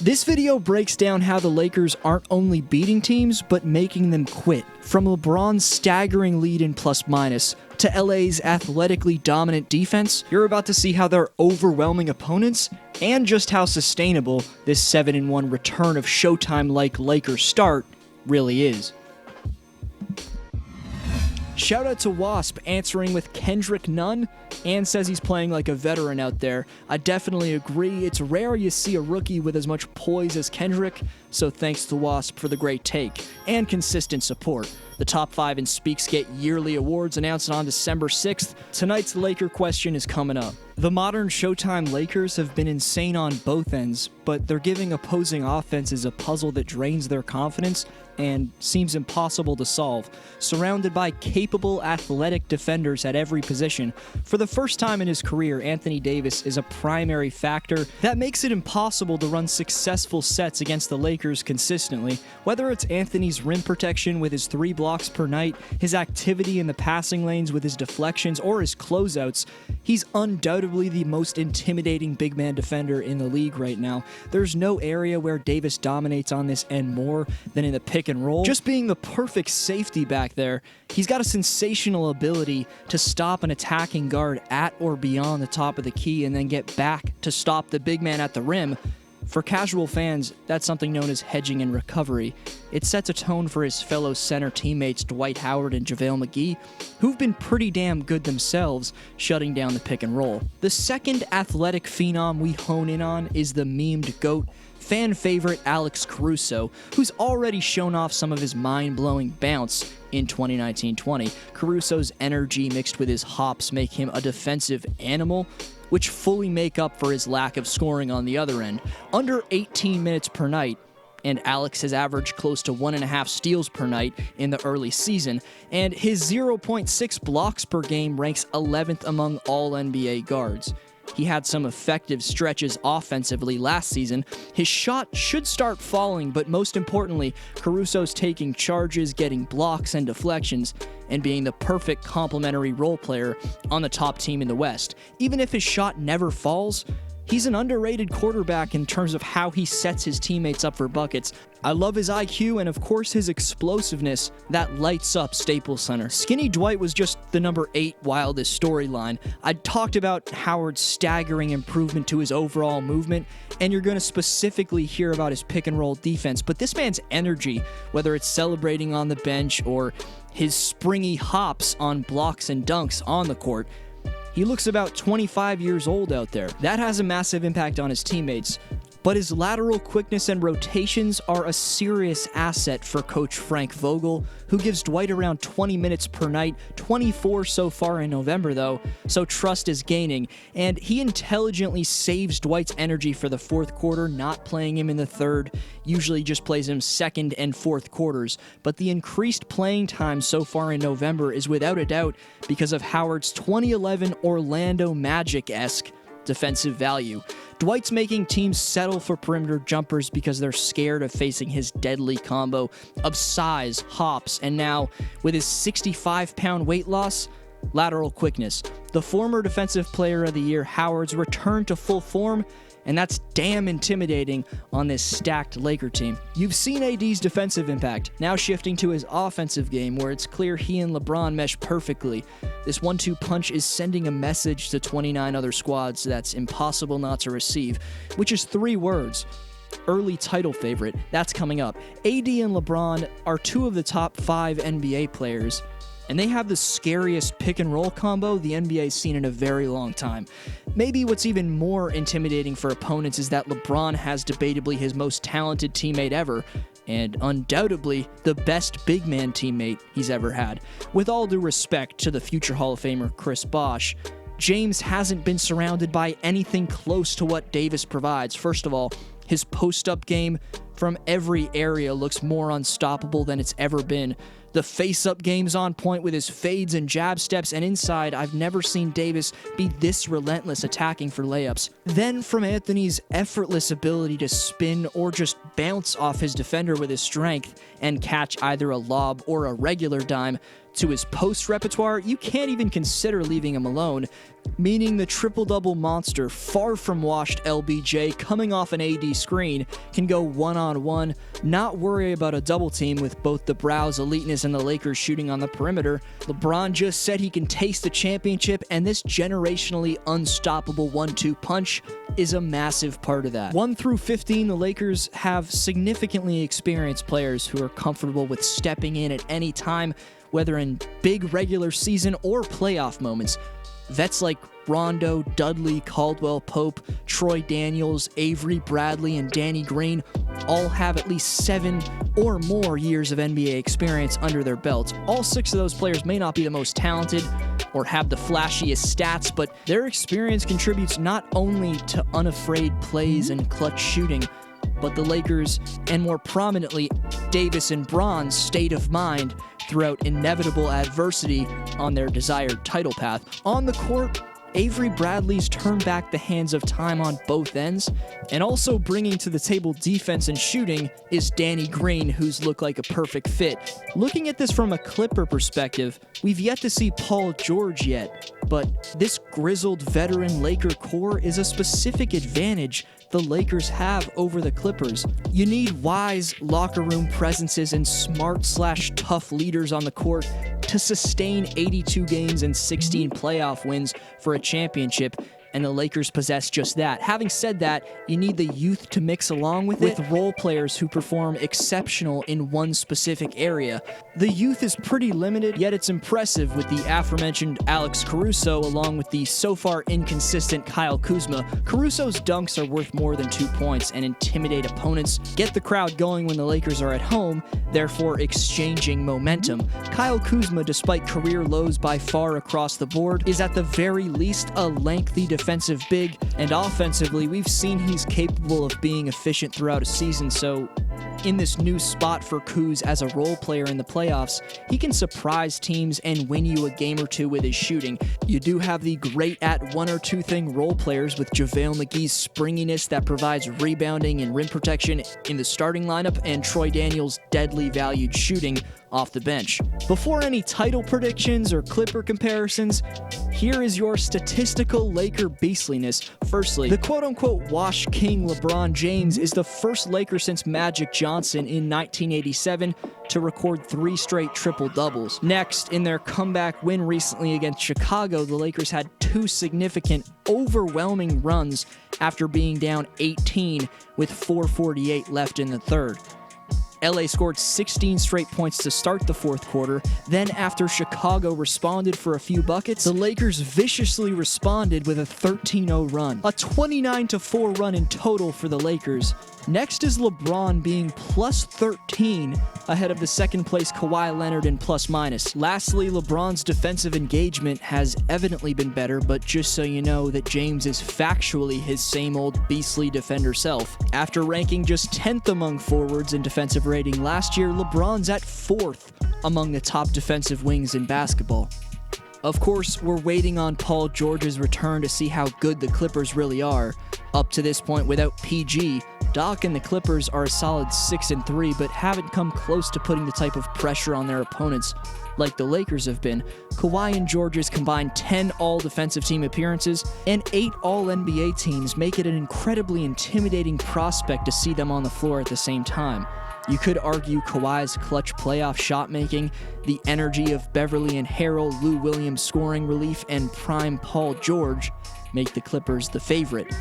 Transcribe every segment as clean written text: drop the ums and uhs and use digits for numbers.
This video breaks down how the Lakers aren't only beating teams, but making them quit. From LeBron's staggering lead in plus-minus to LA's athletically dominant defense, you're about to see how they're overwhelming opponents and just how sustainable this 7-1 return of Showtime-like Lakers start really is. Shout out to Wasp answering with Kendrick Nunn and says he's playing like a veteran out there. I definitely agree. It's rare you see a rookie with as much poise as Kendrick, so thanks to Wasp for the great take and consistent support. The top 5 in Speaks get yearly awards announced on December 6th. Tonight's Laker question is coming up. The modern Showtime Lakers have been insane on both ends, but they're giving opposing offenses a puzzle that drains their confidence and seems impossible to solve. Surrounded by capable, athletic defenders at every position, for the first time in his career, Anthony Davis is a primary factor that makes it impossible to run successful sets against the Lakers consistently. Whether it's Anthony's rim protection with his 3 blocks per night, his activity in the passing lanes with his deflections, or his closeouts, he's undoubtedly the most intimidating big man defender in the league right now. There's no area where Davis dominates on this end more than in the pick and roll. Just being the perfect safety back there, he's got a sensational ability to stop an attacking guard at or beyond the top of the key and then get back to stop the big man at the rim. For casual fans, that's something known as hedging and recovery. It sets a tone for his fellow center teammates Dwight Howard and JaVale McGee, who've been pretty damn good themselves shutting down the pick and roll. The second athletic phenom we hone in on is the memed GOAT, fan favorite Alex Caruso, who's already shown off some of his mind-blowing bounce in 2019-20. Caruso's energy mixed with his hops make him a defensive animal, which fully make up for his lack of scoring on the other end. Under 18 minutes per night, and Alex has averaged close to 1.5 steals per night in the early season, and his 0.6 blocks per game ranks 11th among all NBA guards. He had some effective stretches offensively last season. His shot should start falling, but most importantly, Caruso's taking charges, getting blocks and deflections, and being the perfect complementary role player on the top team in the West. Even if his shot never falls, he's an underrated quarterback in terms of how he sets his teammates up for buckets. I love his IQ and, of course, his explosiveness that lights up Staples Center. Skinny Dwight was just the number 8 wildest storyline. I talked about Howard's staggering improvement to his overall movement, and you're going to specifically hear about his pick-and-roll defense, but this man's energy, whether it's celebrating on the bench or his springy hops on blocks and dunks on the court, he looks about 25 years old out there. That has a massive impact on his teammates, but his lateral quickness and rotations are a serious asset for Coach Frank Vogel, who gives Dwight around 20 minutes per night, 24 so far in November though, so trust is gaining, and he intelligently saves Dwight's energy for the fourth quarter, not playing him in the third, usually just plays him second and fourth quarters, but the increased playing time so far in November is without a doubt because of Howard's 2011 Orlando Magic-esque defensive value. Dwight's making teams settle for perimeter jumpers because they're scared of facing his deadly combo of size, hops, and now, with his 65-pound weight loss, lateral quickness. The former Defensive Player of the Year, Howard's return to full form, and that's damn intimidating on this stacked Laker team. You've seen AD's defensive impact, now shifting to his offensive game where it's clear he and LeBron mesh perfectly. This 1-2 punch is sending a message to 29 other squads that's impossible not to receive, which is 3 words. Early title favorite, that's coming up. AD and LeBron are 2 of the top 5 NBA players, and they have the scariest pick-and-roll combo the NBA's seen in a very long time. Maybe what's even more intimidating for opponents is that LeBron has debatably his most talented teammate ever, and undoubtedly the best big man teammate he's ever had. With all due respect to the future Hall of Famer Chris Bosh, James hasn't been surrounded by anything close to what Davis provides. First of all, his post-up game from every area looks more unstoppable than it's ever been. The face-up game's on point with his fades and jab steps, and inside, I've never seen Davis be this relentless attacking for layups. Then from Anthony's effortless ability to spin or just bounce off his defender with his strength and catch either a lob or a regular dime, to his post repertoire, you can't even consider leaving him alone. meaning the triple-double monster, far from washed LBJ, coming off an AD screen, can go one-on-one, not worry about a double team with both the Brow's eliteness and the Lakers shooting on the perimeter. LeBron just said he can taste the championship, and this generationally unstoppable 1-2 punch is a massive part of that. 1 through 15, the Lakers have significantly experienced players who are comfortable with stepping in at any time, whether in big regular season or playoff moments. Vets like Rondo, Dudley, Caldwell Pope, Troy Daniels, Avery Bradley, and Danny Green all have at least 7 or more years of NBA experience under their belts. All 6 of those players may not be the most talented or have the flashiest stats, but their experience contributes not only to unafraid plays and clutch shooting, but the Lakers, and more prominently, Davis and Bron's state of mind throughout inevitable adversity on their desired title path. On the court, Avery Bradley's turned back the hands of time on both ends, and also bringing to the table defense and shooting is Danny Green, who's looked like a perfect fit. Looking at this from a Clipper perspective, we've yet to see Paul George yet, but this grizzled veteran Laker core is a specific advantage the Lakers have over the Clippers. You need wise locker room presences and smart/tough leaders on the court to sustain 82 games and 16 playoff wins for a championship, and the Lakers possess just that. Having said that, you need the youth to mix along with it, with role players who perform exceptional in one specific area. The youth is pretty limited, yet it's impressive with the aforementioned Alex Caruso along with the so far inconsistent Kyle Kuzma. Caruso's dunks are worth more than 2 points and intimidate opponents, get the crowd going when the Lakers are at home, therefore exchanging momentum. Kyle Kuzma, despite career lows by far across the board, is at the very least a lengthy defensive big, and offensively, we've seen he's capable of being efficient throughout a season, so in this new spot for Kuz as a role player in the playoffs, he can surprise teams and win you a game or two with his shooting. You do have the great at one or two thing role players with JaVale McGee's springiness that provides rebounding and rim protection in the starting lineup, and Troy Daniels' deadly valued shooting off the bench. Before any title predictions or Clipper comparisons, here is your statistical Laker beastliness. Firstly, the quote-unquote wash king LeBron James is the first Laker since Magic Johnson in 1987 to record 3 straight triple-doubles. Next, in their comeback win recently against Chicago, the Lakers had 2 significant, overwhelming runs after being down 18 with 4:48 left in the third. LA scored 16 straight points to start the fourth quarter. Then after Chicago responded for a few buckets, the Lakers viciously responded with a 13-0 run. A 29-4 run in total for the Lakers. Next is LeBron being plus 13 ahead of the second place Kawhi Leonard in plus minus. Lastly, LeBron's defensive engagement has evidently been better, but just so you know that James is factually his same old beastly defender self. After ranking just 10th among forwards in defensive rating last year, LeBron's at 4th among the top defensive wings in basketball. Of course, we're waiting on Paul George's return to see how good the Clippers really are. Up to this point, without PG, Doc and the Clippers are a solid 6-3, but haven't come close to putting the type of pressure on their opponents like the Lakers have been. Kawhi and George's combined 10 all-defensive team appearances and 8 all-NBA teams make it an incredibly intimidating prospect to see them on the floor at the same time. You could argue Kawhi's clutch playoff shot making, the energy of Beverly and Harrell, Lou Williams' scoring relief, and prime Paul George make the Clippers the favorite.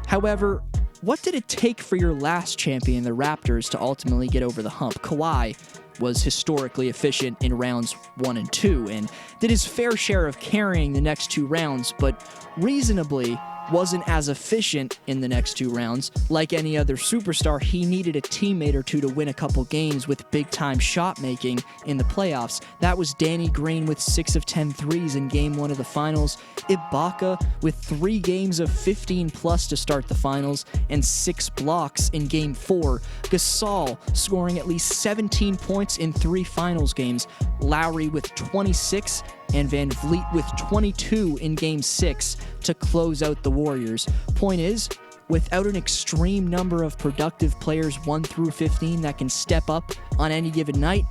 However, what did it take for your last champion, the Raptors, to ultimately get over the hump? Kawhi was historically efficient in rounds 1 and 2 and did his fair share of carrying the next 2 rounds, but reasonably wasn't as efficient in the next 2 rounds. Like any other superstar, he needed a teammate or two to win a couple games with big-time shot-making in the playoffs. That was Danny Green with 6 of 10 threes in Game 1 of the Finals, Ibaka with 3 games of 15-plus to start the Finals, and 6 blocks in Game 4, Gasol scoring at least 17 points in 3 Finals games, Lowry with 26, and Van Vliet with 22 in Game 6 to close out the Warriors. Point is, without an extreme number of productive players 1 through 15 that can step up on any given night,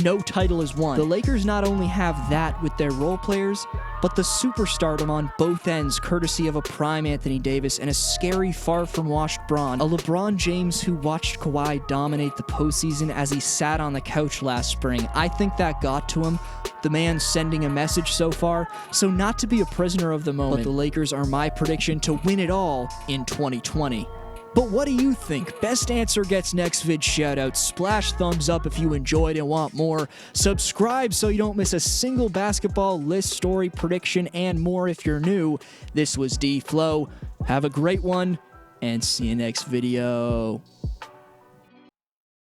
no title is won. The Lakers not only have that with their role players, but the superstardom on both ends, courtesy of a prime Anthony Davis and a scary, far-from-washed Bron. A LeBron James who watched Kawhi dominate the postseason as he sat on the couch last spring. I think that got to him. The man sending a message so far. So not to be a prisoner of the moment, but the Lakers are my prediction to win it all in 2020. But what do you think? Best answer gets next vid shoutout. Splash thumbs up if you enjoyed and want more. Subscribe so you don't miss a single basketball list, story, prediction, and more if you're new. This was D Flow. Have a great one, and see you next video.